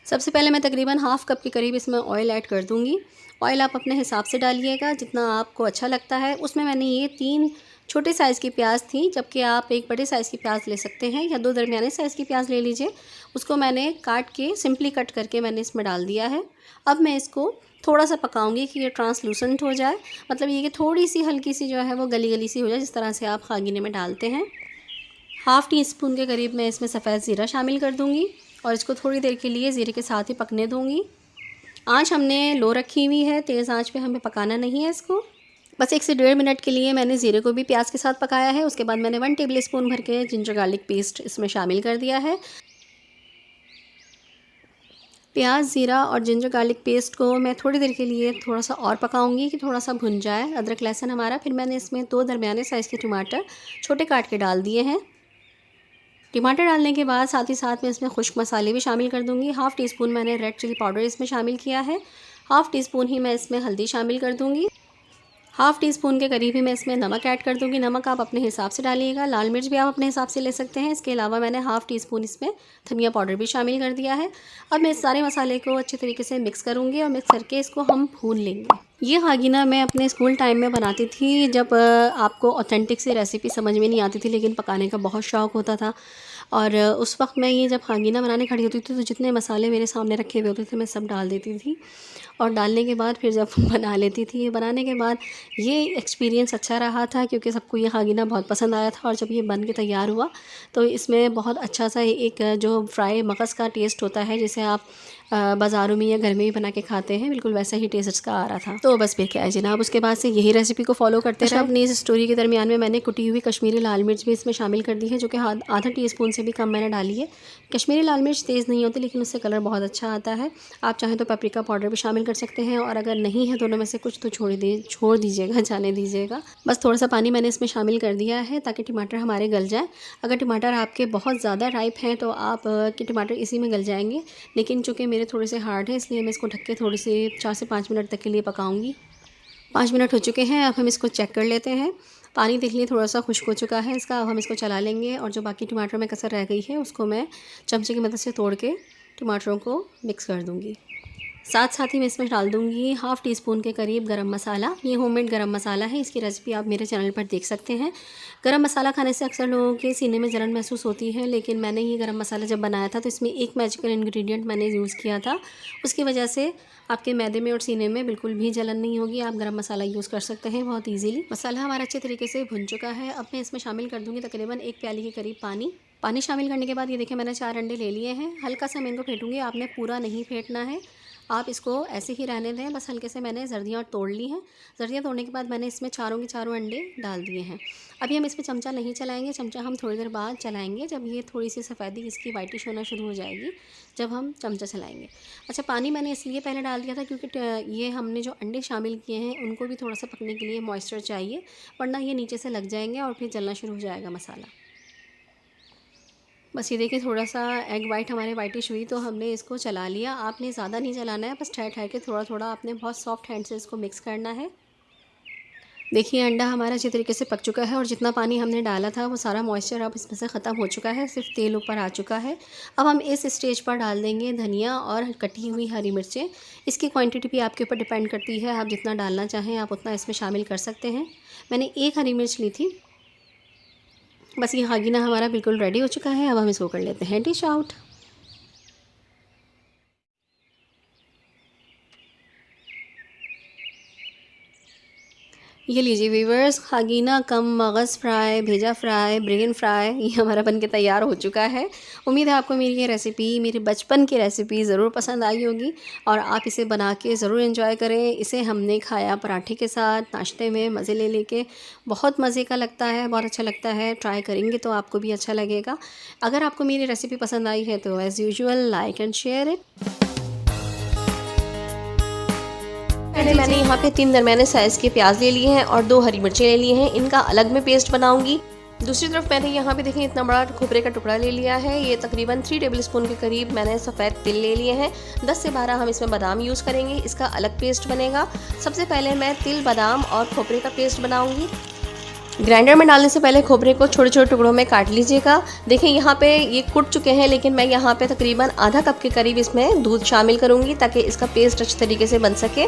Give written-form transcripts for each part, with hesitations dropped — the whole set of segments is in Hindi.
सबसे पहले मैं तकरीबन हाफ़ कप के करीब इसमें ऑयल ऐड कर दूँगी। ऑयल आप अपने हिसाब से डालिएगा जितना आपको अच्छा लगता है। उसमें मैंने ये 3 छोटे साइज़ की प्याज थी, जबकि आप एक बड़े साइज़ की प्याज ले सकते हैं या 2 दरमियाने साइज़ की प्याज ले लीजिए। उसको मैंने काट के सिंपली कट करके मैंने इसमें डाल दिया है। अब मैं इसको थोड़ा-सा पकाऊँगी कि ये ट्रांसलूसेंट हो जाए, मतलब ये कि थोड़ी-सी हल्की-सी जो है वो गली-गली सी हो जाए, जिस तरह से आप खागीने में डालते हैं। हाफ़ टी स्पून के करीब मैं इसमें सफ़ेद ज़ीरा शामिल कर दूँगी और इसको थोड़ी देर के लिए ज़ीरे के साथ ही पकने दूँगी। आँच हमने लो रखी हुई है, तेज़ आँच पे हमें पकाना नहीं है इसको। बस 1 से 1.5 मिनट के लिए मैंने ज़ीरे को भी प्याज के साथ पकाया है। उसके बाद मैंने 1 टेबल स्पून भर के जिंजर गार्लिक पेस्ट इसमें शामिल कर दिया है। प्याज, ज़ीरा और जिंजर गार्लिक पेस्ट को मैं थोड़ी देर के लिए थोड़ा-सा और पकाऊंगी कि थोड़ा-सा भुन जाए अदरक लहसुन हमारा। फिर मैंने इसमें 2 दरमियाने साइज़ के टमाटर छोटे काट के डाल दिए हैं। टमाटर डालने के बाद साथ ही साथ मैं इसमें खुश्क मसाले भी शामिल कर दूँगी। हाफ़ टी स्पून मैंने रेड चिली पाउडर इसमें शामिल किया है। हाफ़ टी स्पून ही मैं इसमें हल्दी शामिल कर दूँगी। हाफ़ टी स्पून के करीब ही मैं इसमें नमक ऐड कर दूँगी। नमक आप अपने हिसाब से डालिएगा। लाल मिर्च भी आप अपने हिसाब से ले सकते हैं। इसके अलावा मैंने हाफ़ टी स्पून इसमें धनिया पाउडर भी शामिल कर दिया है। अब मैं इस सारे मसाले को अच्छे तरीके से मिक्स करूँगी और मिक्स करके इसको हम भून लेंगे। ये खागीना मैं अपने स्कूल टाइम में बनाती थी, जब आपको ऑथेंटिक सी रेसिपी समझ में नहीं आती थी लेकिन पकाने का बहुत शौक़ होता था। और उस वक्त मैं ये जब खागीना बनाने खड़ी होती थी तो जितने मसाले मेरे सामने रखे हुए होते थे मैं सब डाल देती थी। और डालने के बाद फिर जब बना लेती थी, बनाने के बाद ये एक्सपीरियंस अच्छा रहा था क्योंकि सबको ये खागीना बहुत पसंद आया था। और जब ये बन के तैयार हुआ तो इसमें बहुत अच्छा सा एक जो फ्राई मगज़ का टेस्ट होता है, जिसे आप बाज़ारों में या घर में भी बना के खाते हैं, बिल्कुल वैसा ही टेस्ट इसका आ रहा था। तो बस फिर क्या है जनाब, उसके बाद से यही रेसिपी को फॉलो करते रहे। अपनी इस स्टोरी के दरमियान में मैंने कुटी हुई कश्मीरी लाल मिर्च भी इसमें शामिल कर दी है, जो कि आधा टीस्पून से भी कम मैंने डाली है। कश्मीरी लाल मिर्च तेज़ नहीं होती लेकिन उससे कलर बहुत अच्छा आता है। आप चाहें तो पेपरिका पाउडर भी शामिल कर सकते हैं, और अगर नहीं है दोनों में से कुछ तो छोड़ दीजिएगा, जाने दीजिएगा। बस थोड़ा सा पानी मैंने इसमें शामिल कर दिया है ताकि टमाटर हमारे गल जाएँ। अगर टमाटर आपके बहुत ज़्यादा राइप हैं तो आप के टमाटर इसी में गल जाएंगे, लेकिन चूँकि मेरे थोड़े से हार्ड है इसलिए मैं इसको ढक के थोड़ी सी 4 से 5 मिनट तक के लिए पकाऊंगी। 5 मिनट हो चुके हैं, अब हम इसको चेक कर लेते हैं। पानी देख लिए थोड़ा सा खुश्क हो चुका है इसका। अब हम इसको चला लेंगे और जो बाकी टमाटर में कसर रह गई है उसको मैं चमचे की मदद से तोड़ के टमाटरों को मिक्स कर दूँगी। साथ ही मैं इसमें डाल दूँगी हाफ़ टी स्पून के करीब गरम मसाला। ये होममेड गरम मसाला है, इसकी रेसिपी आप मेरे चैनल पर देख सकते हैं। गरम मसाला खाने से अक्सर लोगों के सीने में जलन महसूस होती है, लेकिन मैंने ये गरम मसाला जब बनाया था तो इसमें एक मैजिकल इंग्रेडिएंट मैंने यूज़ किया था। उसकी वजह से आपके मैदे में और सीने में बिल्कुल भी जलन नहीं होगी। आप गरम मसाला यूज़ कर सकते हैं बहुत ईजीली। मसाला हमारा अच्छे तरीके से भुन चुका है। अब मैं इसमें शामिल कर दूँगी तकरीबन 1 प्याली के करीब पानी शामिल करने के बाद ये देखिए मैंने 4 अंडे ले लिए हैं। हल्का सा मैं इनको फेंटूँगी, आपने पूरा नहीं फेंटना है, आप इसको ऐसे ही रहने दें। बस हल्के से मैंने जर्दियाँ तोड़ ली हैं। जर्दियाँ तोड़ने के बाद मैंने इसमें चारों के चारों अंडे डाल दिए हैं। अभी हम इसमें चमचा नहीं चलाएंगे, चमचा हम थोड़ी देर बाद चलाएंगे, जब ये थोड़ी सी सफ़ेदी इसकी वाइटिश होना शुरू हो जाएगी, जब हम चमचा चलाएंगे। अच्छा, पानी मैंने इसलिए पहले डाल दिया था क्योंकि ये हमने जो अंडे शामिल किए हैं उनको भी थोड़ा सा पकने के लिए मॉइस्चर चाहिए, वरना ये नीचे से लग जाएंगे और फिर जलना शुरू हो जाएगा मसाला। बस ये देखिए थोड़ा सा एग वाइट हमारे वाइटिश हुई तो हमने इसको चला लिया। आपने ज़्यादा नहीं चलाना है, बस ठहर ठहर के थोड़ा आपने बहुत सॉफ्ट हैंड से इसको मिक्स करना है। देखिए अंडा हमारा अच्छी तरीके से पक चुका है और जितना पानी हमने डाला था वो सारा मॉइस्चर अब इसमें से ख़त्म हो चुका है, सिर्फ तेल ऊपर आ चुका है। अब हम इस स्टेज पर डाल देंगे धनिया और कटी हुई हरी मिर्चें। इसकी क्वांटिटी भी आपके ऊपर डिपेंड करती है, आप जितना डालना चाहें आप उतना इसमें शामिल कर सकते हैं। मैंने 1 हरी मिर्च ली थी। बस ये खागीना हमारा बिल्कुल रेडी हो चुका है। अब हम इसको कर लेते हैं डिश आउट। ये लीजिए व्यूवर्स, खागीना कम मगज़ फ्राई, भेजा फ्राई, ब्रेन फ्राई ये हमारा बनके तैयार हो चुका है। उम्मीद है आपको मेरी ये रेसिपी, मेरी बचपन की रेसिपी ज़रूर पसंद आई होगी और आप इसे बना के ज़रूर एंजॉय करें। इसे हमने खाया पराठे के साथ, नाश्ते में मज़े ले लेके, बहुत मज़े का लगता है, बहुत अच्छा लगता है। ट्राई करेंगे तो आपको भी अच्छा लगेगा। अगर आपको मेरी रेसिपी पसंद आई है तो as usual like and share it. मैंने यहाँ पे 3 दरमियाने साइज़ के प्याज ले लिए हैं और 2 हरी मिर्चें ले ली हैं। इनका अलग में पेस्ट बनाऊंगी। दूसरी तरफ मैंने यहाँ पे देखें इतना बड़ा खोपरे का टुकड़ा ले लिया है। ये तकरीबन 3 टेबल स्पून के करीब मैंने सफ़ेद तिल ले लिए हैं। 10 से 12 हम इसमें बादाम यूज़ करेंगे, इसका अलग पेस्ट बनेगा। सबसे पहले मैं तिल, बादाम और खोपरे का पेस्ट बनाऊँगी। ग्राइंडर में डालने से पहले खोपरे को छोटे छोटे टुकड़ों में काट लीजिएगा। देखिए यहाँ पे ये कुट चुके हैं, लेकिन मैं यहाँ पे तकरीबन आधा कप के करीब इसमें दूध शामिल करूँगी ताकि इसका पेस्ट अच्छे तरीके से बन सके।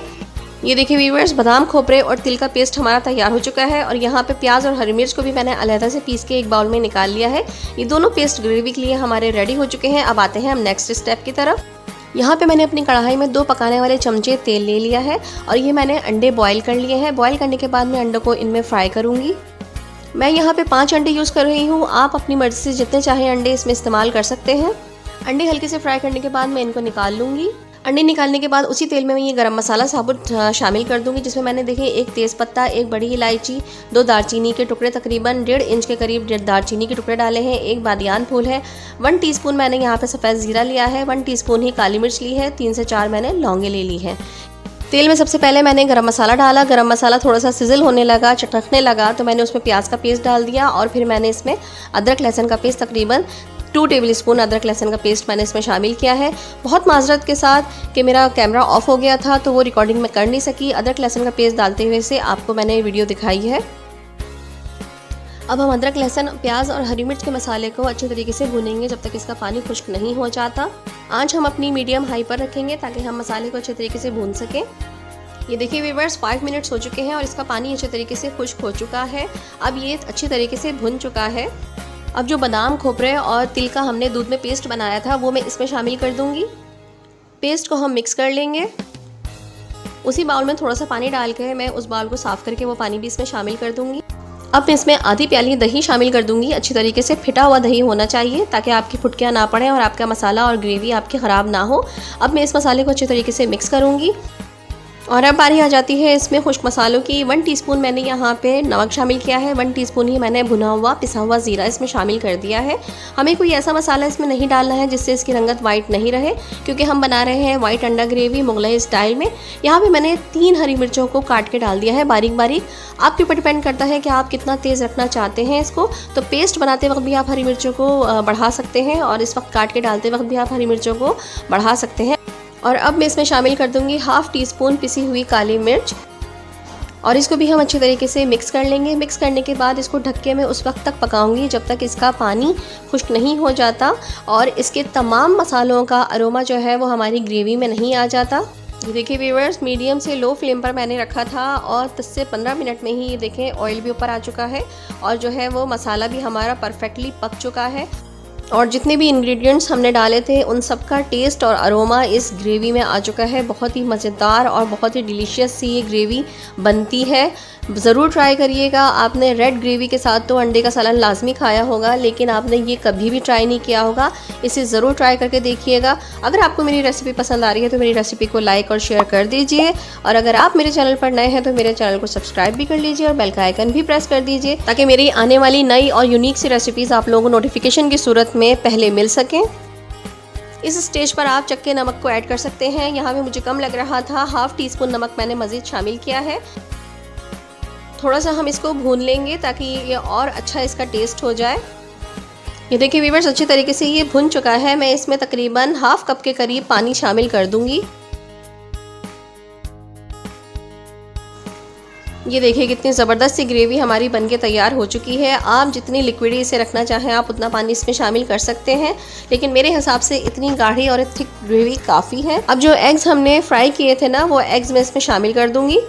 ये देखिए व्यूअर्स, बादाम, खोपरे और तिल का पेस्ट हमारा तैयार हो चुका है। और यहाँ पे प्याज और हरी मिर्च को भी मैंने अलहदा से पीस के एक बाउल में निकाल लिया है। ये दोनों पेस्ट ग्रेवी के लिए हमारे रेडी हो चुके हैं। अब आते हैं हम नेक्स्ट स्टेप की तरफ। यहाँ पे मैंने अपनी कढ़ाई में 2 पकाने वाले चमचे तेल ले लिया है और ये मैंने अंडे बॉईल कर लिए हैं। बॉईल करने के बाद मैं अंडों को इनमें फ्राई करूँगी। मैं यहाँ पे 5 अंडे यूज़ कर रही हूँ। आप अपनी मर्ज़ी से जितने चाहें अंडे इसमें इस्तेमाल कर सकते हैं। अंडे हल्के से फ्राई करने के बाद मैं इनको निकाल लूँगी। अंडे निकालने के बाद उसी तेल में मैं ये गरम मसाला साबुत शामिल कर दूंगी, जिसमें मैंने देखिए 1 तेज़पत्ता, 1 बड़ी इलायची, 2 दालचीनी के टुकड़े, तकरीबन 1.5 इंच के करीब दालचीनी के टुकड़े डाले हैं, 1 बादियान फूल है, 1 टीस्पून मैंने यहाँ पे सफ़ेद ज़ीरा लिया है, 1 टीस्पून ही काली मिर्च ली है, 3 से 4 मैंने लौंगे ले ली हैं। तेल में सबसे पहले मैंने गरम मसाला डाला। गरम मसाला थोड़ा सा सिजल होने लगा, चटकने लगा, तो मैंने उसमें प्याज का पेस्ट डाल दिया और फिर मैंने इसमें अदरक लहसुन का पेस्ट तकरीबन 2 टेबलस्पून अदरक लहसुन का पेस्ट मैंने इसमें शामिल किया है। बहुत माजरत के साथ कि मेरा कैमरा ऑफ हो गया था तो वो रिकॉर्डिंग में कर नहीं सकी। अदरक लहसुन का पेस्ट डालते हुए से आपको मैंने वीडियो दिखाई है। अब हम अदरक, लहसुन, प्याज और हरी मिर्च के मसाले को अच्छे तरीके से भूनेंगे जब तक इसका पानी खुश्क नहीं हो जाता। आंच हम अपनी मीडियम हाई पर रखेंगे ताकि हम मसाले को अच्छे तरीके से भून सकें। ये देखिए व्यूअर्स, 5 मिनट्स हो चुके हैं और इसका पानी अच्छे तरीके से खुश्क हो चुका है। अब ये अच्छी तरीके से भुन चुका है। अब जो बादाम, खोपरे और तिल का हमने दूध में पेस्ट बनाया था वो मैं इसमें शामिल कर दूंगी। पेस्ट को हम मिक्स कर लेंगे। उसी बाउल में थोड़ा सा पानी डाल के मैं उस बाउल को साफ़ करके वो पानी भी इसमें शामिल कर दूंगी। अब मैं इसमें आधी प्याली दही शामिल कर दूंगी। अच्छी तरीके से फिटा हुआ दही होना चाहिए ताकि आपकी फुटकियाँ ना पड़े और आपका मसाला और ग्रेवी आपकी ख़राब ना हो। अब मैं इस मसाले को अच्छे तरीके से मिक्स करूँगी। और अब बारी आ जाती है इसमें खुश्क मसालों की। 1 टीस्पून मैंने यहाँ पे नमक शामिल किया है, 1 टीस्पून ही मैंने भुना हुआ पिसा हुआ ज़ीरा इसमें शामिल कर दिया है। हमें कोई ऐसा मसाला इसमें नहीं डालना है जिससे इसकी रंगत वाइट नहीं रहे, क्योंकि हम बना रहे हैं वाइट अंडा ग्रेवी मुगलई स्टाइल में। यहाँ पे मैंने 3 हरी मिर्चों को काट के डाल दिया है बारीक बारीक। आपके ऊपर डिपेंड करता है कि आप कितना तेज़ रखना चाहते हैं इसको। तो पेस्ट बनाते वक्त भी आप हरी मिर्चों को बढ़ा सकते हैं और इस वक्त काट के डालते वक्त भी आप हरी मिर्चों को बढ़ा सकते हैं। और अब मैं इसमें शामिल कर दूंगी 1/2 टीस्पून पिसी हुई काली मिर्च और इसको भी हम अच्छे तरीके से मिक्स कर लेंगे। मिक्स करने के बाद इसको ढक के मैं उस वक्त तक पकाऊंगी जब तक इसका पानी खुश्क नहीं हो जाता और इसके तमाम मसालों का अरोमा जो है वो हमारी ग्रेवी में नहीं आ जाता। ये देखिए व्यूअर्स, मीडियम से लो फ्लेम पर मैंने रखा था और 10 से 15 मिनट में ही ये देखें ऑयल भी ऊपर आ चुका है और जो है वो मसाला भी हमारा परफेक्टली पक चुका है। और जितने भी इंग्रेडिएंट्स हमने डाले थे उन सब का टेस्ट और अरोमा इस ग्रेवी में आ चुका है। बहुत ही मज़ेदार और बहुत ही डिलीशियस सी ये ग्रेवी बनती है। ज़रूर ट्राई करिएगा। आपने रेड ग्रेवी के साथ तो अंडे का सालन लाजमी खाया होगा, लेकिन आपने ये कभी भी ट्राई नहीं किया होगा। इसे ज़रूर ट्राई करके देखिएगा। अगर आपको मेरी रेसिपी पसंद आ रही है तो मेरी रेसिपी को लाइक और शेयर कर दीजिए और अगर आप मेरे चैनल पर नए हैं तो मेरे चैनल को सब्सक्राइब भी कर लीजिए और बेल का आइकन भी प्रेस कर दीजिए ताकि मेरी आने वाली नई और यूनिक सी रेसिपीज़ आप लोगों को नोटिफिकेशन की सूरत में पहले मिल सकें। इस स्टेज पर आप चक्के नमक को ऐड कर सकते हैं। यहाँ पे मुझे कम लग रहा था, 1/2 टीस्पून नमक मैंने मज़ीद शामिल किया है। थोड़ा सा हम इसको भून लेंगे ताकि ये और अच्छा इसका टेस्ट हो जाए। ये देखिए व्यूअर्स, अच्छी तरीके से ये भुन चुका है। मैं इसमें तकरीबन 1/2 कप के करीब पानी शामिल कर दूंगी। ये देखिए कितनी ज़बरदस्त सी ग्रेवी हमारी बनके तैयार हो चुकी है। आप जितनी लिक्विडी इसे रखना चाहें आप उतना पानी इसमें शामिल कर सकते हैं, लेकिन मेरे हिसाब से इतनी गाढ़ी और थिक ग्रेवी काफ़ी है। अब जो एग्स हमने फ्राई किए थे ना, वो एग्स मैं इसमें शामिल कर दूंगी।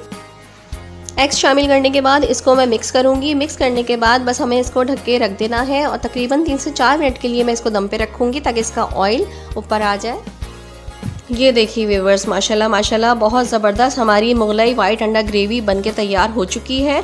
एग्स शामिल करने के बाद इसको मैं मिक्स करूंगी। मिक्स करने के बाद बस हमें इसको ढक के रख देना है और तकरीबन 3 से 4 मिनट के लिए मैं इसको दम पे रखूंगी ताकि इसका ऑयल ऊपर आ जाए। ये देखिए व्यूअर्स, माशाल्लाह माशाल्लाह बहुत ज़बरदस्त हमारी मुगलई वाइट अंडा ग्रेवी बनके तैयार हो चुकी है।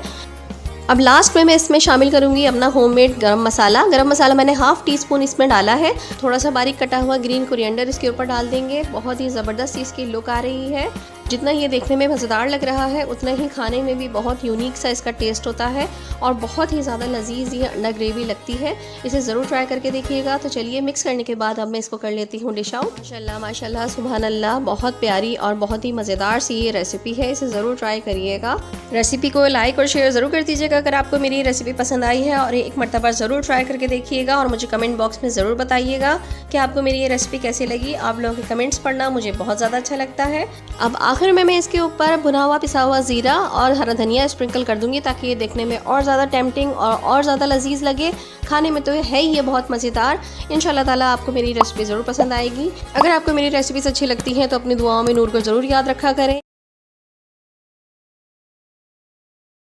अब लास्ट में मैं इसमें शामिल करूंगी अपना होममेड गरम मसाला। गरम मसाला मैंने 1/2 टीस्पून इसमें डाला है। थोड़ा सा बारीक कटा हुआ ग्रीन कोरिएंडर इसके ऊपर डाल देंगे। बहुत ही ज़बरदस्त इसकी लुक आ रही है। जितना ये देखने में मज़ेदार लग रहा है उतना ही खाने में भी बहुत यूनिक सा इसका टेस्ट होता है और बहुत ही ज़्यादा लजीज ये अंडा ग्रेवी लगती है। इसे ज़रूर ट्राई करके देखिएगा। तो चलिए मिक्स करने के बाद अब मैं इसको कर लेती हूँ डिश आउट। माशाल्लाह माशाल्लाह सुभान अल्लाह, बहुत प्यारी और बहुत ही मज़ेदार सी ये रेसिपी है। इसे ज़रूर ट्राई करिएगा। रेसिपी को लाइक और शेयर ज़रूर कर दीजिएगा अगर आपको मेरी रेसिपी पसंद आई है और एक मरतबा ज़रूर ट्राई करके देखिएगा और मुझे कमेंट बॉक्स में ज़रूर बताइएगा कि आपको मेरी ये रेसिपी कैसी लगी। आप लोगों के कमेंट्स पढ़ना मुझे बहुत ज़्यादा अच्छा लगता है। अब आखिर में मैं इसके ऊपर भुना हुआ पिसा हुआ ज़ीरा और हरा धनिया स्प्रिंकल कर दूंगी ताकि ये देखने में और ज़्यादा टेम्पटिंग और ज़्यादा लजीज लगे। खाने में तो है ही ये बहुत मज़ेदार। इंशाल्लाह ताला आपको मेरी रेसिपी ज़रूर पसंद आएगी। अगर आपको मेरी रेसिपीज़ अच्छी लगती हैं तो अपनी दुआओं में नूर को ज़रूर याद रखा करें।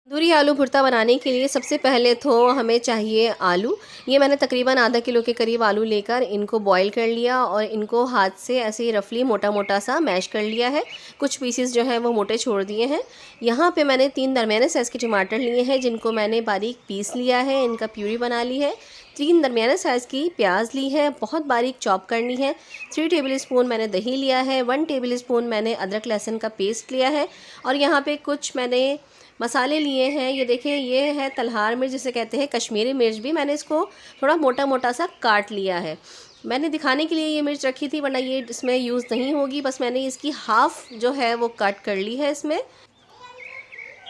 तंदूरी आलू भुर्ता बनाने के लिए सबसे पहले तो हमें चाहिए आलू। ये मैंने तकरीबन आधा किलो के करीब आलू लेकर इनको बॉईल कर लिया और इनको हाथ से ऐसे ही रफली मोटा मोटा सा मैश कर लिया है। कुछ पीसेस जो हैं वो मोटे छोड़ दिए हैं। यहाँ पे मैंने 3 दरमियाने साइज़ के टमाटर लिए हैं जिनको मैंने बारीक पीस लिया है, इनका प्यूरी बना ली है। 3 दरमियाने साइज़ की प्याज ली है, बहुत बारीक चॉप करनी है। 3 टेबल स्पून मैंने दही लिया है। 1 टेबल स्पून मैंने अदरक लहसुन का पेस्ट लिया है। और यहाँ पे कुछ मैंने मसाले लिए हैं। ये देखें, ये है तलहार मिर्च जिसे कहते हैं, कश्मीरी मिर्च भी मैंने इसको थोड़ा मोटा मोटा सा काट लिया है। मैंने दिखाने के लिए ये मिर्च रखी थी, वरना ये इसमें यूज़ नहीं होगी। बस मैंने इसकी हाफ़ जो है वो कट कर ली है इसमें।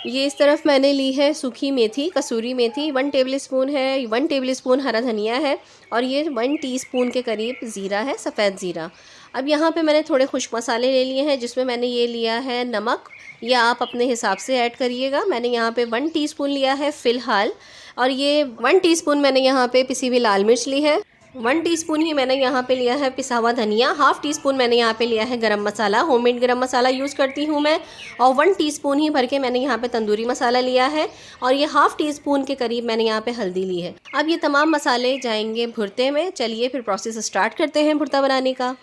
ये इस तरफ मैंने ली है सूखी मेथी, कसूरी मेथी 1 टेबल स्पून है। 1 टेबल स्पून हरा धनिया है और ये 1 टीस्पून के करीब ज़ीरा है, सफ़ेद ज़ीरा। अब यहाँ पे मैंने थोड़े खुश्क मसाले ले लिए हैं जिसमें मैंने ये लिया है नमक, या आप अपने हिसाब से ऐड करिएगा। मैंने यहाँ पे 1 टीस्पून लिया है फ़िलहाल। और ये 1 टीस्पून मैंने यहाँ पे पिसी हुई लाल मिर्च ली है। 1 टीस्पून ही मैंने यहाँ पे लिया है पिसा हुआ धनिया। हाफ़ टीस्पून मैंने यहाँ पे लिया है गरम मसाला, होममेड गरम मसाला यूज़ करती हूँ मैं। और 1 टीस्पून ही भर के मैंने यहाँ पे तंदूरी मसाला लिया है। और ये हाफ़ टीस्पून के करीब मैंने यहाँ पे हल्दी ली है। अब ये तमाम मसाले जाएंगे भुर्ते में। चलिए फिर प्रोसेस स्टार्ट करते हैं भुर्ता बनाने का।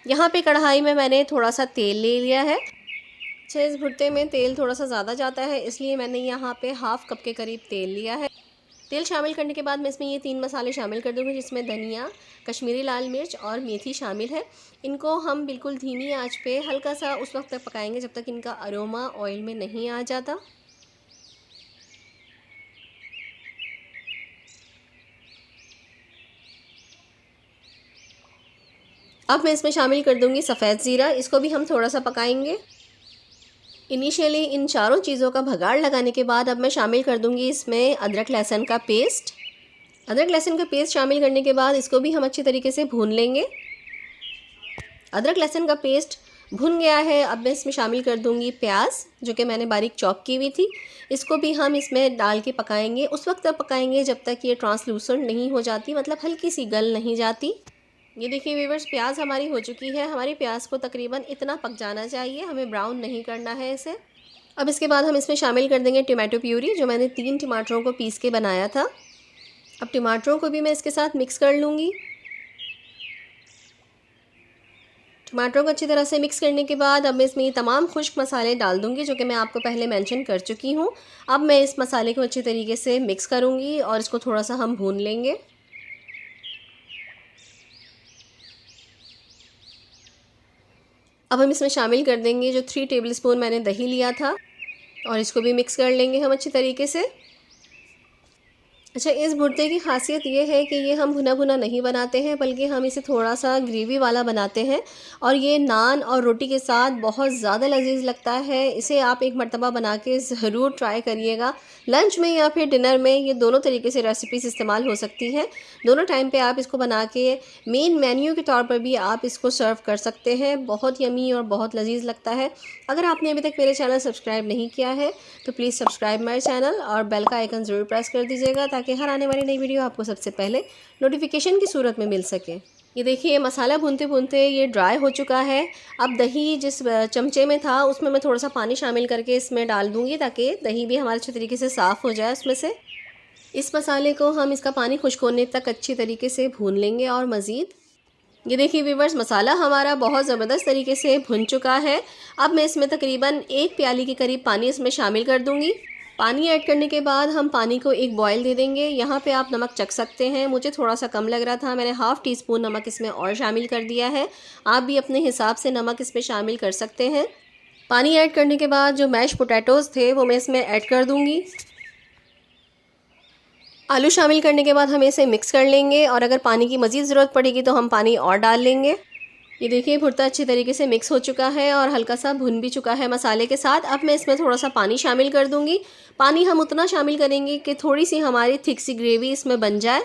यहाँ पे कढ़ाई में मैंने थोड़ा सा तेल ले लिया है। अच्छा, इस भुर्ते में तेल थोड़ा सा ज़्यादा जाता है, इसलिए मैंने यहाँ पे हाफ़ कप के करीब तेल लिया है। तेल शामिल करने के बाद मैं इसमें ये 3 मसाले शामिल कर दूँगी जिसमें धनिया, कश्मीरी लाल मिर्च और मेथी शामिल है। इनको हम बिल्कुल धीमी आंच पे हल्का सा उस वक्त तक पकाएंगे जब तक इनका अरोमा ऑयल में नहीं आ जाता। अब मैं इसमें शामिल कर दूँगी सफ़ेद ज़ीरा, इसको भी हम थोड़ा सा पकाएंगे। इनिशियली इन चारों चीज़ों का भगाड़ लगाने के बाद अब मैं शामिल कर दूंगी इसमें अदरक लहसुन का पेस्ट। अदरक लहसुन का पेस्ट शामिल करने के बाद इसको भी हम अच्छी तरीके से भून लेंगे। अदरक लहसुन का पेस्ट भुन गया है। अब मैं इसमें शामिल कर दूंगी प्याज, जो कि मैंने बारीक चॉप की हुई थी। इसको भी हम इसमें डाल के पकाएंगे। उस वक्त तक पकाएंगे जब तक ये ट्रांसलूसेंट नहीं हो जाती, मतलब हल्की सी गल नहीं जाती। ये देखिए व्यूअर्स, प्याज हमारी हो चुकी है। हमारी प्याज को तकरीबन इतना पक जाना चाहिए, हमें ब्राउन नहीं करना है इसे। अब इसके बाद हम इसमें शामिल कर देंगे टमाटो प्यूरी, जो मैंने 3 टमाटरों को पीस के बनाया था। अब टमाटरों को भी मैं इसके साथ मिक्स कर लूँगी। टमाटरों को अच्छी तरह से मिक्स करने के बाद अब मैं इसमें ये तमाम खुश्क मसाले डाल दूँगी जो कि मैं आपको पहले मेंशन कर चुकी हूँ। अब मैं इस मसाले को अच्छी तरीके से मिक्स करूँगी और इसको थोड़ा सा हम भून लेंगे। अब हम इसमें शामिल कर देंगे जो 3 टेबल स्पून मैंने दही लिया था और इसको भी मिक्स कर लेंगे हम अच्छी तरीके से। अच्छा, इस भुर्ते की खासियत ये है कि ये हम भुना भुना नहीं बनाते हैं, बल्कि हम इसे थोड़ा सा ग्रेवी वाला बनाते हैं और ये नान और रोटी के साथ बहुत ज़्यादा लजीज लगता है। इसे आप एक मरतबा बना के ज़रूर ट्राई करिएगा। लंच में या फिर डिनर में ये दोनों तरीके से रेसिपीज़ इस्तेमाल हो सकती हैं। दोनों टाइम पे आप इसको बना के मेन मेन्यू के तौर पर भी आप इसको सर्व कर सकते हैं। बहुत यमी और बहुत लजीज लगता है। अगर आपने अभी तक मेरे चैनल सब्सक्राइब नहीं किया है तो प्लीज़ सब्सक्राइब माई चैनल और बेल का आइकन ज़रूर प्रेस कर दीजिएगा ताकि हर आने वाली नई वीडियो आपको सबसे पहले नोटिफिकेशन की सूरत में मिल सके। ये देखिए मसाला भूनते भूनते ये ड्राई हो चुका है। अब दही जिस चमचे में था उसमें मैं थोड़ा सा पानी शामिल करके इसमें डाल दूँगी ताकि दही भी हमारे अच्छे तरीके से साफ़ हो जाए उसमें से। इस मसाले को हम इसका पानी खुश्क होने तक अच्छी तरीके से भून लेंगे और मज़ीद। ये देखिए व्यूअर्स, मसाला हमारा बहुत ज़बरदस्त तरीके से भुन चुका है। अब मैं इसमें तकरीबन 1 प्याली के करीब पानी इसमें शामिल कर दूँगी। पानी ऐड करने के बाद हम पानी को एक बॉयल दे देंगे। यहाँ पे आप नमक चख सकते हैं, मुझे थोड़ा सा कम लग रहा था, मैंने हाफ़ टी स्पून नमक इसमें और शामिल कर दिया है। आप भी अपने हिसाब से नमक इसमें शामिल कर सकते हैं। पानी ऐड करने के बाद जो मैश पोटैटोज़ थे वो मैं इसमें ऐड कर दूँगी। आलू शामिल करने के बाद हम इसे मिक्स कर लेंगे और अगर पानी की मज़ीद ज़रूरत पड़ेगी तो हम पानी और डाल लेंगे। ये देखिए भुर्ता अच्छी तरीके से मिक्स हो चुका है और हल्का सा भुन भी चुका है मसाले के साथ। अब मैं इसमें थोड़ा सा पानी शामिल कर दूंगी। पानी हम उतना शामिल करेंगे कि थोड़ी सी हमारी थिक सी ग्रेवी इसमें बन जाए।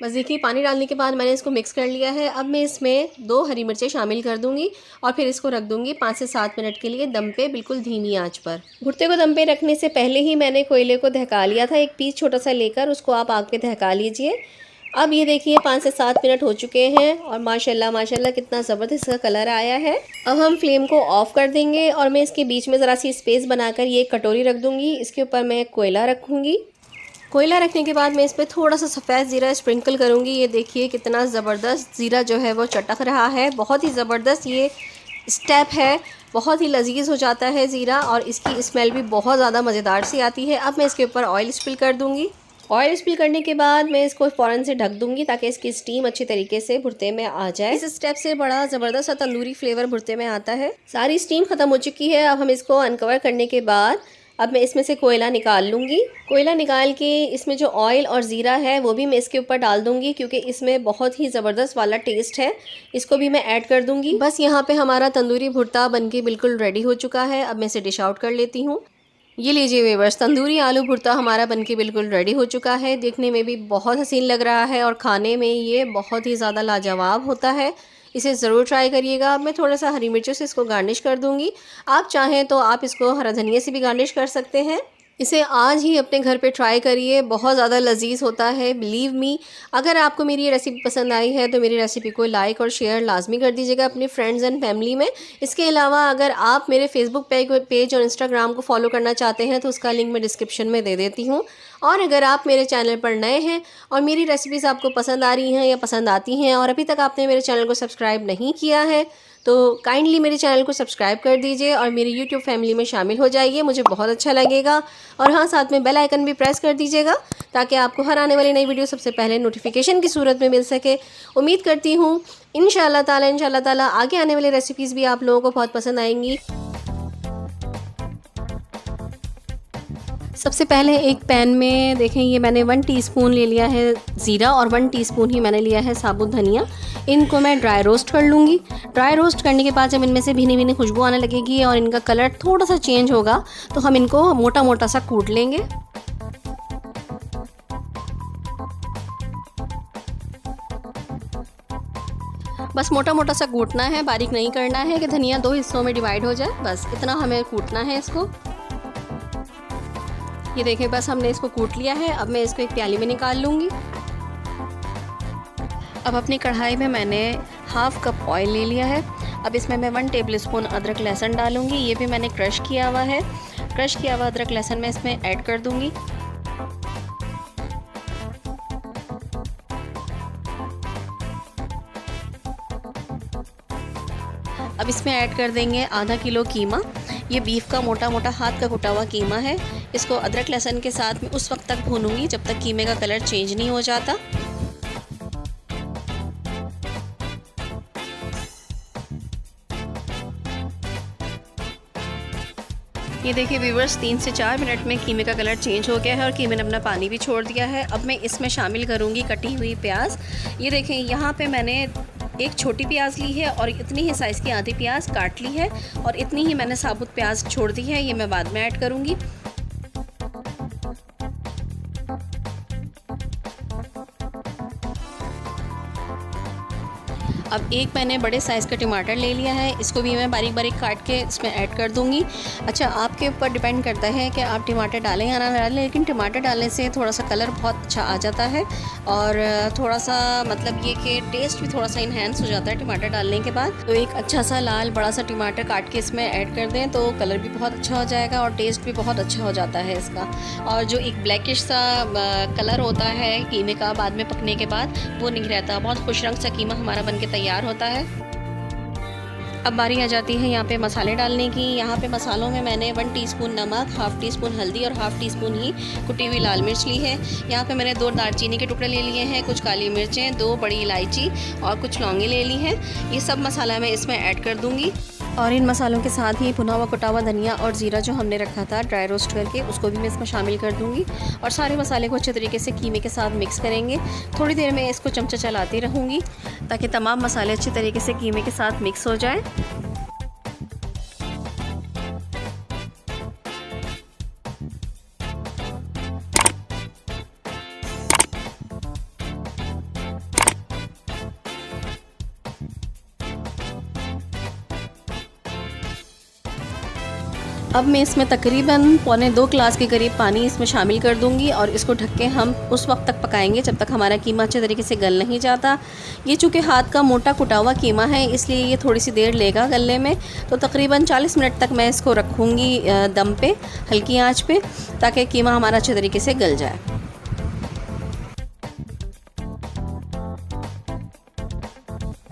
बस देखिए पानी डालने के बाद मैंने इसको मिक्स कर लिया है। अब मैं इसमें 2 हरी मिर्चें शामिल कर दूंगी और फिर इसको रख दूंगी 5 से 7 मिनट के लिए दम पे, बिल्कुल धीमी आंच पर। भुट्टे को दम पे रखने से पहले ही मैंने कोयले को दहका लिया था। एक पीस छोटा सा लेकर उसको आप आग पे दहका लीजिए। अब ये देखिए 5 से 7 मिनट हो चुके हैं और माशाल्लाह माशाल्लाह कितना ज़बरदस्त इसका कलर आया है। अब हम फ्लेम को ऑफ़ कर देंगे और मैं इसके बीच में ज़रा सी स्पेस बनाकर ये कटोरी रख दूँगी। इसके ऊपर मैं कोयला रखूँगी। कोयला रखने के बाद मैं इस पर थोड़ा सा सफ़ेद ज़ीरा स्प्रिंकल करूँगी। ये देखिए कितना ज़बरदस्त ज़ीरा जो है वो चटक रहा है। बहुत ही ज़बरदस्त ये स्टेप है, बहुत ही लजीज हो जाता है ज़ीरा और इसकी स्मेल भी बहुत ज़्यादा मज़ेदार सी आती है। अब मैं इसके ऊपर ऑयल स्पिल कर दूँगी। ऑयल स्पिल करने के बाद मैं इसको फ़ौरन से ढक दूँगी ताकि इसकी स्टीम अच्छी तरीके से भुर्ते में आ जाए। इस स्टेप से बड़ा ज़बरदस्त सा तंदूरी फ्लेवर भुर्ते में आता है। सारी स्टीम ख़त्म हो चुकी है। अब हम इसको अनकवर करने के बाद अब मैं इसमें से कोयला निकाल लूँगी। कोयला निकाल के इसमें जो ऑयल और ज़ीरा है वो भी मैं इसके ऊपर डाल दूँगी क्योंकि इसमें बहुत ही ज़बरदस्त वाला टेस्ट है। इसको भी मैं ऐड कर दूँगी। बस यहाँ पे हमारा तंदूरी भुर्ता बनके बिल्कुल रेडी हो चुका है। अब मैं इसे डिश आउट कर लेती हूँ। ये लीजिए व्यूअर्स, तंदूरी आलू भुर्ता हमारा बनके बिल्कुल रेडी हो चुका है। देखने में भी बहुत हसीन लग रहा है और खाने में ये बहुत ही ज़्यादा लाजवाब होता है। इसे ज़रूर ट्राई करिएगा। अब मैं थोड़ा सा हरी मिर्चों से इसको गार्निश कर दूंगी। आप चाहें तो आप इसको हरा धनिया से भी गार्निश कर सकते हैं। इसे आज ही अपने घर पे ट्राई करिए, बहुत ज़्यादा लजीज होता है, बिलीव मी। अगर आपको मेरी ये रेसिपी पसंद आई है तो मेरी रेसिपी को लाइक और शेयर लाजमी कर दीजिएगा अपने फ्रेंड्स एंड फैमिली में। इसके अलावा अगर आप मेरे फेसबुक पेज और इंस्टाग्राम को फॉलो करना चाहते हैं तो उसका लिंक मैं डिस्क्रिप्शन में दे देती हूँ। और अगर आप मेरे चैनल पर नए हैं और मेरी रेसिपीज़ आपको पसंद आ रही हैं या पसंद आती हैं और अभी तक आपने मेरे चैनल को सब्सक्राइब नहीं किया है तो काइंडली मेरे चैनल को सब्सक्राइब कर दीजिए और मेरी यूट्यूब फैमिली में शामिल हो जाइए, मुझे बहुत अच्छा लगेगा। और हाँ, साथ में बेल आइकन भी प्रेस कर दीजिएगा ताकि आपको हर आने वाली नई वीडियो सबसे पहले नोटिफिकेशन की सूरत में मिल सके। उम्मीद करती हूँ इंशाल्लाह ताला आगे आने वाली रेसिपीज़ भी आप लोगों को बहुत पसंद आएंगी। सबसे पहले एक पैन में देखें, ये मैंने 1 टीस्पून ले लिया है ज़ीरा और 1 टीस्पून ही मैंने लिया है साबुत धनिया। इनको मैं ड्राई रोस्ट कर लूँगी। ड्राई रोस्ट करने के बाद जब इनमें से भीनी भीनी खुशबू आने लगेगी और इनका कलर थोड़ा सा चेंज होगा तो हम इनको मोटा मोटा सा कूट लेंगे। बस मोटा मोटा सा कूटना है, बारीक नहीं करना है कि धनिया 2 हिस्सों में डिवाइड हो जाए। बस इतना हमें कूटना है इसको। ये देखें, बस हमने इसको कूट लिया है। अब मैं इसको एक प्याली में निकाल लूँगी। अब अपनी कढ़ाई में मैंने हाफ़ कप ऑयल ले लिया है। अब इसमें मैं 1 टेबल स्पून अदरक लहसुन डालूँगी। ये भी मैंने क्रश किया हुआ है। क्रश किया हुआ अदरक लहसुन मैं इसमें ऐड कर दूँगी। अब इसमें ऐड कर देंगे आधा किलो कीमा। ये बीफ का मोटा मोटा हाथ का कुटा हुआ कीमा है। इसको अदरक लहसुन के साथ में उस वक्त तक भूनूंगी जब तक कीमे का कलर चेंज नहीं हो जाता। ये देखिए व्यूअर्स, 3 से 4 मिनट में कीमे का कलर चेंज हो गया है और कीमे ने अपना पानी भी छोड़ दिया है। अब मैं इसमें शामिल करूँगी कटी हुई प्याज। ये देखें, यहाँ पे मैंने एक छोटी प्याज ली है और इतनी ही साइज़ की आधी प्याज काट ली है और इतनी ही मैंने साबुत प्याज छोड़ दी है। ये मैं बाद में ऐड करूँगी। अब एक मैंने बड़े साइज़ का टमाटर ले लिया है। इसको भी मैं बारीक बारीक काट के इसमें ऐड कर दूंगी। अच्छा, आपके ऊपर डिपेंड करता है कि आप टमाटर डालें या ना डालें, लेकिन टमाटर डालने से थोड़ा सा कलर बहुत अच्छा आ जाता है और थोड़ा सा मतलब ये कि टेस्ट भी थोड़ा सा इन्हेंस हो जाता है टमाटर डालने के बाद। तो एक अच्छा सा लाल बड़ा सा टमाटर काट के इसमें ऐड कर दें तो कलर भी बहुत अच्छा हो जाएगा और टेस्ट भी बहुत अच्छा हो जाता है इसका। और जो एक ब्लैकिश सा कलर होता है कीमे का बाद में पकने के बाद, वो नहीं रहता। बहुत खुश रंग सा कीमा हमारा बन के तैयार होता है। अब बारी आ जाती है यहाँ पे मसाले डालने की। यहाँ पे मसालों में मैंने 1 टीस्पून नमक, हाफ़ टीस्पून हल्दी और हाफ़ टीस्पून ही कुटी हुई लाल मिर्च ली है। यहाँ पे मैंने 2 दालचीनी के टुकड़े ले लिए हैं, कुछ काली मिर्चें, 2 बड़ी इलायची और कुछ लौंगे ले ली हैं। ये सब मसाला मैं इसमें ऐड कर दूँगी और इन मसालों के साथ ही भुना हुआ कुटा हुआ धनिया और ज़ीरा जो हमने रखा था ड्राई रोस्ट करके, उसको भी मैं इसमें शामिल कर दूँगी और सारे मसाले को अच्छे तरीके से कीमे के साथ मिक्स करेंगे। थोड़ी देर में इसको चमचा चलाती रहूँगी ताकि तमाम मसाले अच्छे तरीके से कीमे के साथ मिक्स हो जाए। अब मैं इसमें तकरीबन पौने 2 ग्लास के करीब पानी इसमें शामिल कर दूंगी और इसको ढक के हम उस वक्त तक पकाएंगे जब तक हमारा कीमा अच्छे तरीके से गल नहीं जाता। ये चूँकि हाथ का मोटा कुटा हुआ कीमा है इसलिए ये थोड़ी सी देर लेगा गलने में, तो तकरीबन 40 मिनट तक मैं इसको रखूँगी दम पे, हल्की आँच पे, ताकि कीमा हमारा अच्छे तरीके से गल जाए।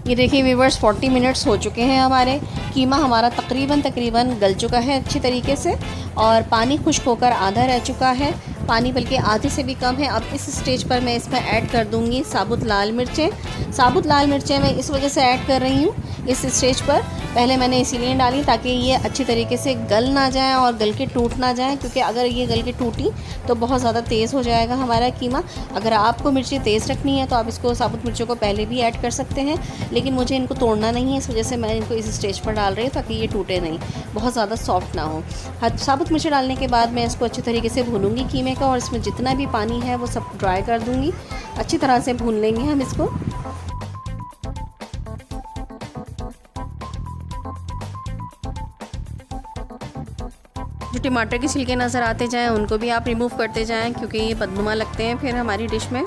ये देखिए व्यूअर्स 40 मिनट्स हो चुके हैं हमारे। कीमा हमारा तकरीबन गल चुका है अच्छी तरीके से और पानी खुश्क होकर आधा रह चुका है, पानी बल्कि आधे से भी कम है। अब इस स्टेज पर मैं इसमें ऐड कर दूंगी साबुत लाल मिर्चें। साबुत लाल मिर्चें मैं इस वजह से ऐड कर रही हूँ इस स्टेज पर, पहले मैंने इसीलिए डाली ताकि ये अच्छी तरीके से गल ना जाए और गल के टूट ना जाए, क्योंकि अगर ये गल के टूटी तो बहुत ज़्यादा तेज़ हो जाएगा हमारा कीमा। अगर आपको मिर्ची तेज़ रखनी है तो आप इसको साबुत मिर्चों को पहले भी ऐड कर सकते हैं, लेकिन मुझे इनको तोड़ना नहीं है, इस वजह से मैं इनको इस स्टेज पर डाल रही हूँ ताकि ये टूटे नहीं, बहुत ज़्यादा सॉफ्ट ना हो। साबुत मिर्ची डालने के बाद मैं इसको अच्छी तरीके से भूनूंगी कीमे का, और इसमें जितना भी पानी है वो सब ड्राई कर दूँगी। अच्छी तरह से भून लेंगे हम इसको। जो टमाटर के छिलके नज़र आते जाएं उनको भी आप रिमूव करते जाएं, क्योंकि ये बदनुमा लगते हैं फिर हमारी डिश में।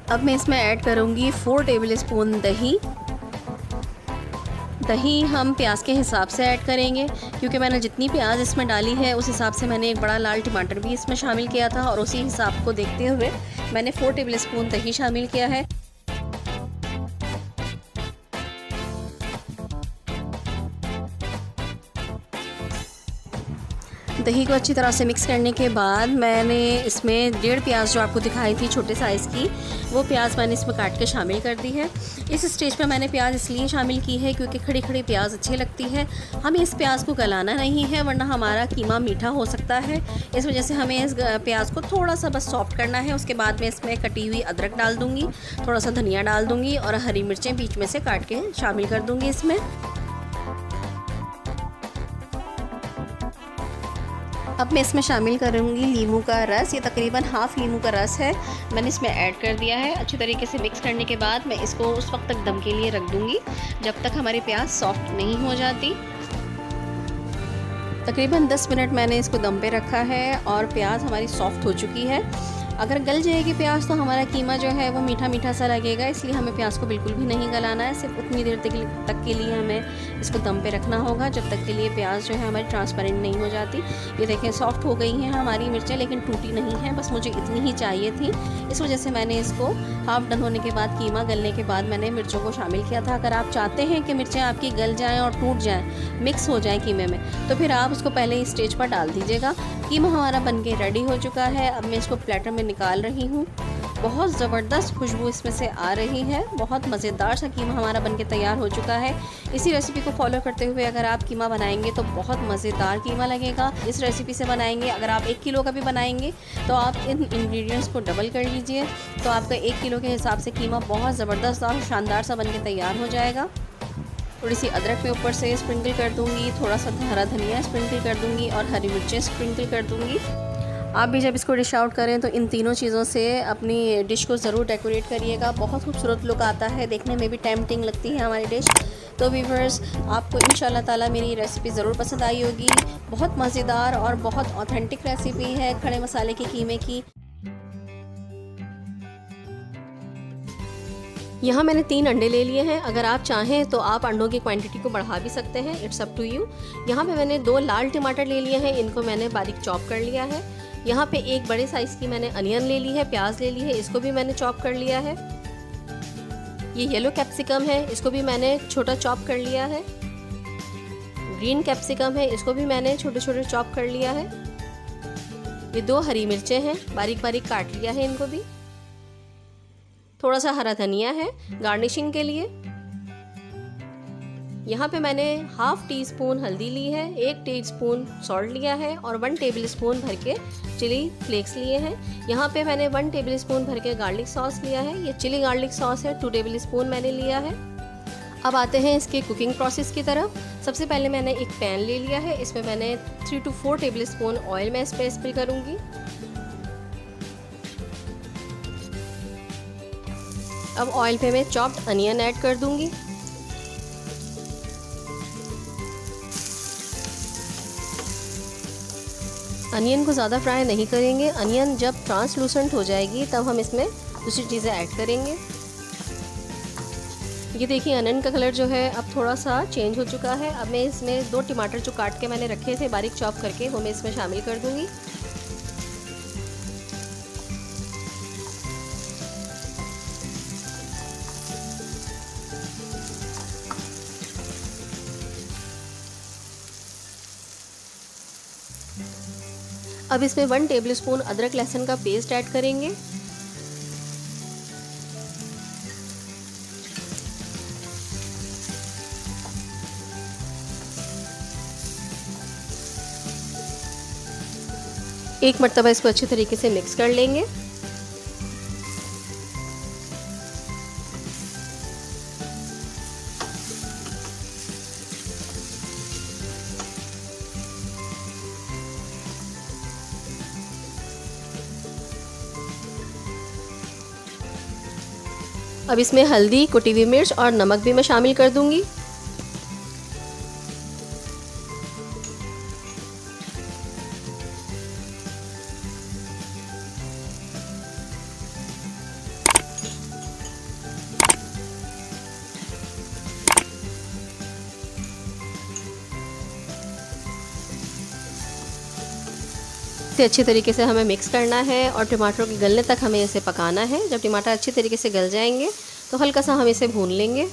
अब मैं इसमें ऐड करूँगी 4 टेबल स्पून दही। दही हम प्याज के हिसाब से ऐड करेंगे, क्योंकि मैंने जितनी प्याज इसमें डाली है उस हिसाब से मैंने एक बड़ा लाल टमाटर भी इसमें शामिल किया था, और उसी हिसाब को देखते हुए मैंने 4 टेबल स्पून दही शामिल किया है। दही को अच्छी तरह से मिक्स करने के बाद मैंने इसमें 1.5 प्याज जो आपको दिखाई थी छोटे साइज़ की, वो प्याज मैंने इसमें काट के शामिल कर दी है। इस स्टेज पे मैंने प्याज इसलिए शामिल की है क्योंकि खड़ी खड़ी प्याज अच्छी लगती है। हमें इस प्याज को गलाना नहीं है, वरना हमारा कीमा मीठा हो सकता है। इस वजह से हमें इस प्याज को थोड़ा सा बस सॉफ्ट करना है। उसके बाद मैं इसमें कटी हुई अदरक डाल दूँगी, थोड़ा सा धनिया डाल दूँगी और हरी मिर्चें बीच में से काट के शामिल कर दूँगी इसमें। अब मैं इसमें शामिल करूँगी नींबू का रस। ये तकरीबन हाफ़ नींबू का रस है, मैंने इसमें ऐड कर दिया है। अच्छी तरीके से मिक्स करने के बाद मैं इसको उस वक्त तक दम के लिए रख दूँगी जब तक हमारी प्याज सॉफ्ट नहीं हो जाती। तकरीबन 10 मिनट मैंने इसको दम पे रखा है और प्याज हमारी सॉफ्ट हो चुकी है। अगर गल जाएगी प्याज तो हमारा कीमा जो है वो मीठा मीठा सा लगेगा, इसलिए हमें प्याज को बिल्कुल भी नहीं गलाना है। सिर्फ उतनी देर तक के लिए हमें इसको दम पे रखना होगा जब तक के लिए प्याज जो है हमारी ट्रांसपेरेंट नहीं हो जाती। ये देखें सॉफ्ट हो गई हैं हमारी मिर्चें, लेकिन टूटी नहीं हैं, बस मुझे इतनी ही चाहिए थी। इस वजह से मैंने इसको हाफ़ डन होने के बाद, कीमा गलने के बाद मैंने मिर्चों को शामिल किया था। अगर आप चाहते हैं कि मिर्चें आपकी गल जाएँ और टूट जाएँ, मिक्स हो जाएँ कीमे में, तो फिर आप उसको पहले इस स्टेज पर डाल दीजिएगा। कीमा हमारा बनके रेडी हो चुका है। अब मैं इसको प्लेटर में निकाल रही हूँ। बहुत ज़बरदस्त खुशबू इसमें से आ रही है। बहुत मज़ेदार सा कीमा हमारा बनके तैयार हो चुका है। इसी रेसिपी को फॉलो करते हुए अगर आप कीमा बनाएंगे तो बहुत मज़ेदार कीमा लगेगा। इस रेसिपी से बनाएंगे, अगर आप 1 किलो का भी बनाएंगे तो आप इन इंग्रेडिएंट्स को डबल कर लीजिए, तो आपका 1 किलो के हिसाब से कीमा बहुत ज़बरदस्त और शानदार सा बनके तैयार हो जाएगा। थोड़ी सी अदरक मैं ऊपर से स्प्रिंकल कर दूँगी, थोड़ा सा हरा धनिया स्प्रिंकल कर दूँगी और हरी मिर्चें स्प्रिंकल कर दूँगी। आप भी जब इसको डिश आउट करें तो इन तीनों चीज़ों से अपनी डिश को ज़रूर डेकोरेट करिएगा। बहुत खूबसूरत लुक आता है, देखने में भी टेम्पटिंग लगती है हमारी डिश। तो व्यूअर्स, आपको इंशाल्लाह ताला मेरी रेसिपी ज़रूर पसंद आई होगी। बहुत मज़ेदार और बहुत ऑथेंटिक रेसिपी है खड़े मसाले के कीमे की। यहाँ मैंने 3 अंडे ले लिए हैं। अगर आप चाहें तो आप अंडों की क्वांटिटी को बढ़ा भी सकते हैं, इट्स अप टू यू। यहाँ पे मैंने 2 लाल टमाटर ले लिए हैं, इनको मैंने बारीक चॉप कर लिया है। यहाँ पे एक बड़े साइज़ की मैंने अनियन ले ली है, प्याज ले ली है, इसको भी मैंने चॉप कर लिया है। ये येलो कैप्सिकम है, इसको भी मैंने छोटा चॉप कर लिया है। ग्रीन कैप्सिकम है, इसको भी मैंने छोटे छोटे चॉप कर लिया है। ये 2 हरी मिर्चें हैं, बारीक बारीक काट लिया है इनको भी। थोड़ा सा हरा धनिया है गार्निशिंग के लिए। यहाँ पे मैंने हाफ़ टी स्पून हल्दी ली है, 1 टीस्पून सॉल्ट लिया है और 1 टेबल स्पून भर के चिली फ्लेक्स लिए हैं। यहाँ पे मैंने 1 टेबल स्पून भर के गार्लिक सॉस लिया है। ये चिली गार्लिक सॉस है, 2 टेबल स्पून मैंने लिया है। अब आते हैं इसके कुकिंग प्रोसेस की तरफ। सबसे पहले मैंने एक पैन ले लिया है, इसमें मैंने 3 to 4 टेबल स्पून ऑयल मैं इस पर स्प्रिल करूँगी। अब ऑयल पे मैं चॉप्ड अनियन ऐड कर दूँगी। अनियन को ज़्यादा फ्राई नहीं करेंगे, अनियन जब ट्रांसलूसेंट हो जाएगी तब हम इसमें दूसरी चीज़ें ऐड करेंगे। ये देखिए अनियन का कलर जो है अब थोड़ा सा चेंज हो चुका है। अब मैं इसमें 2 टमाटर जो काट के मैंने रखे थे बारीक चॉप करके, वो मैं इसमें शामिल कर दूंगी। अब इसमें 1 टेबल स्पून अदरक लहसुन का पेस्ट ऐड करेंगे। एक मर्तबा इसको अच्छे तरीके से मिक्स कर लेंगे। अब इसमें हल्दी, कुटी हुई मिर्च और नमक भी मैं शामिल कर दूंगी। इसे अच्छी तरीके से हमें मिक्स करना है और टमाटरों के गलने तक हमें इसे पकाना है। जब टमाटर अच्छी तरीके से गल जाएंगे तो हल्का सा हम इसे भून लेंगे।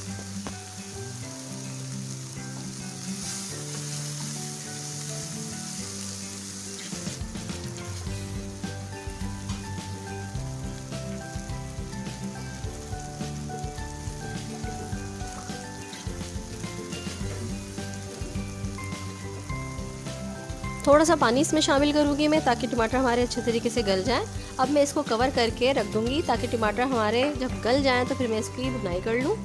थोड़ा सा पानी इसमें शामिल करूँगी मैं ताकि टमाटर हमारे अच्छे तरीके से गल जाएं। अब मैं इसको कवर करके रख दूँगी ताकि टमाटर हमारे जब गल जाएं तो फिर मैं इसकी भुनाई कर लूँ।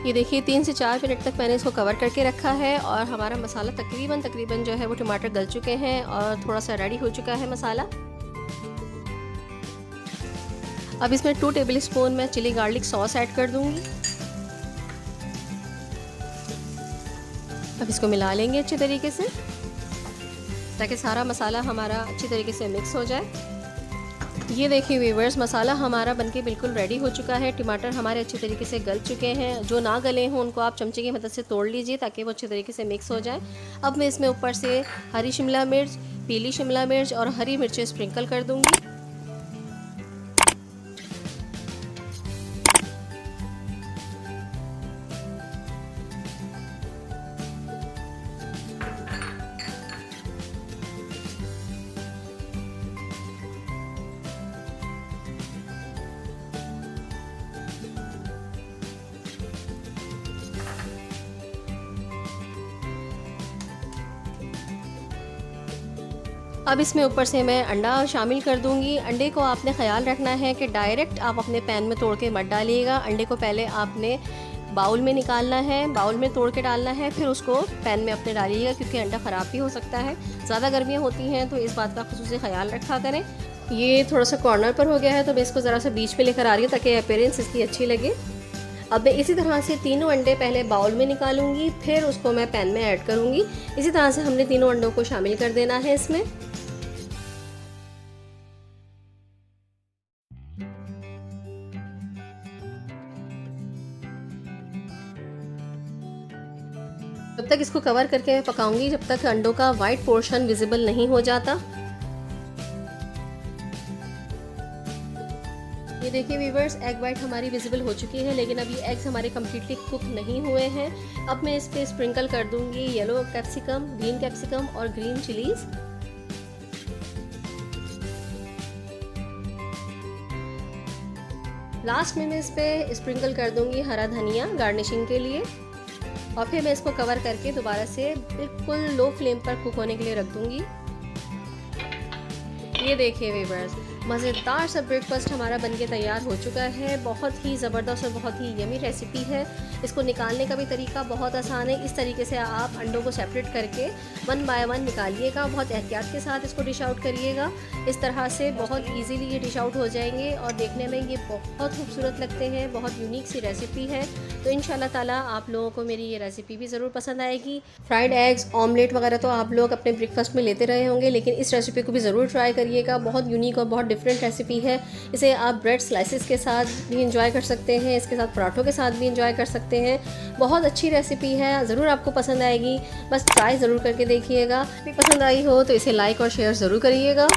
ये देखिए 3 से 4 मिनट तक मैंने इसको कवर करके रखा है और हमारा मसाला तकरीबन जो है वो टमाटर गल चुके हैं और थोड़ा सा रेडी हो चुका है मसाला। अब इसमें 2 टेबल स्पून मैं चिली गार्लिक सॉस ऐड कर दूँगी। अब इसको मिला लेंगे अच्छी तरीके से ताकि सारा मसाला हमारा अच्छी तरीके से मिक्स हो जाए। ये देखिए व्यूअर्स, मसाला हमारा बनके बिल्कुल रेडी हो चुका है। टमाटर हमारे अच्छी तरीके से गल चुके हैं। जो ना गले हों उनको आप चमचे की मदद से तोड़ लीजिए ताकि वो अच्छी तरीके से मिक्स हो जाए। अब मैं इसमें ऊपर से हरी शिमला मिर्च, पीली शिमला मिर्च और हरी मिर्चें स्प्रिंकल कर दूँगी। अब इसमें ऊपर से मैं अंडा शामिल कर दूंगी। अंडे को आपने ख्याल रखना है कि डायरेक्ट आप अपने पैन में तोड़ के मत डालिएगा। अंडे को पहले आपने बाउल में निकालना है, बाउल में तोड़ के डालना है, फिर उसको पैन में अपने डालिएगा क्योंकि अंडा ख़राब भी हो सकता है। ज़्यादा गर्मियाँ होती हैं तो इस बात का ख़ुसूसी ख्याल रखा करें। ये थोड़ा सा कॉर्नर पर हो गया है तो मैं इसको ज़रा सा बीच पे लेकर आ रही हूँ ताकि अपीयरेंस इसकी अच्छी लगे। अब मैं इसी तरह से तीनों अंडे पहले बाउल में निकालूंगी, फिर उसको मैं पैन में ऐड करूँगी। इसी तरह से हमने तीनों अंडों को शामिल कर देना है इसमें। तब तक इसको कवर करके मैं पकाऊंगी जब तक अंडों का वाइट पोर्शन विजिबल नहीं हो जाता। ये देखिए व्यूअर्स, एग वाइट हमारी विजिबल हो चुकी है, लेकिन अब ये एग्स हमारे कम्प्लीटली कुक नहीं हुए हैं। अब मैं इस पे स्प्रिंकल कर दूंगी येलो कैप्सिकम, ग्रीन कैप्सिकम और ग्रीन चिलीज। लास्ट में मैं इस पे स्प्रिंकल कर दूंगी हरा धनिया गार्निशिंग के लिए और फिर मैं इसको कवर करके दोबारा से बिल्कुल लो फ्लेम पर कुक होने के लिए रख दूंगी। ये देखिए व्यूअर्स, मज़ेदार सा ब्रेकफास्ट हमारा बनके तैयार हो चुका है। बहुत ही ज़बरदस्त और बहुत ही यमी रेसिपी है। इसको निकालने का भी तरीका बहुत आसान है। इस तरीके से आप अंडों को सेपरेट करके 1 बाय 1 निकालिएगा। बहुत एहतियात के साथ इसको डिश आउट करिएगा। इस तरह से बहुत ईजीली ये डिश आउट हो जाएंगे और देखने में ये बहुत खूबसूरत लगते हैं। बहुत यूनिक सी रेसिपी है। तो इंशाल्लाह ताला आप लोगों को मेरी ये रेसिपी भी ज़रूर पसंद आएगी। फ्राइड एग्स, ऑमलेट वगैरह तो आप लोग अपने ब्रेकफास्ट में लेते रहे होंगे, लेकिन इस रेसिपी को भी ज़रूर ट्राई करिएगा। बहुत यूनिक और बहुत डिफरेंट रेसिपी है। इसे आप ब्रेड स्लाइसेस के साथ भी इंजॉय कर सकते हैं, इसके साथ पराठों के साथ भी इंजॉय कर सकते हैं। बहुत अच्छी रेसिपी है, ज़रूर आपको पसंद आएगी। बस ट्राई ज़रूर करके देखिएगा। पसंद आई हो तो इसे लाइक और शेयर ज़रूर करिएगा।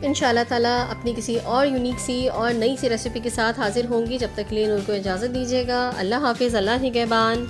इंशाल्लाह ताला अपनी किसी और यूनिक सी और नई सी रेसिपी के साथ हाजिर होंगी। जब तक के लिए उनको इजाज़त दीजिएगा। अल्लाह हाफिज़, अल्लाह निगहबान।